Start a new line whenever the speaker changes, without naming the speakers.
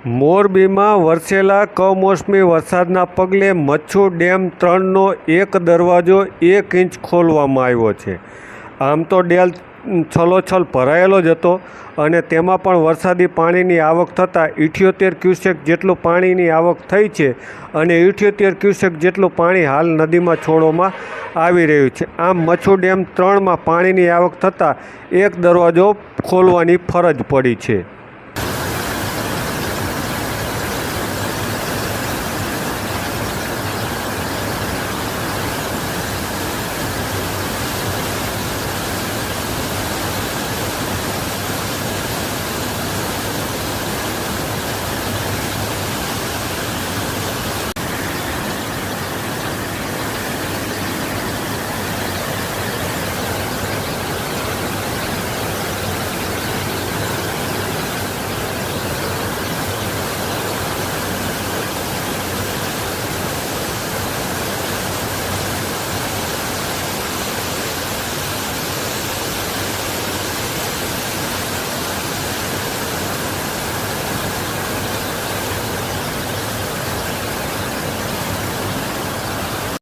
મોરબીમાં વરસેલા કમોસમી વરસાદના પગલે મચ્છુ ડેમ 3નો એક દરવાજો 1 ઇંચ ખોલવામાં આવ્યો છે. આમ તો ડેમ છલોછલ ભરાયેલો જ હતો અને તેમાં પણ વરસાદી પાણીની આવક થતાં 78 ક્યુસેક જેટલું પાણીની આવક થઈ છે અને 78 ક્યુસેક જેટલું પાણી હાલ નદીમાં છોડવામાં આવી રહ્યું છે. આમ મચ્છુ ડેમ 3માં પાણીની આવક થતાં એક દરવાજો ખોલવાની ફરજ પડી છે.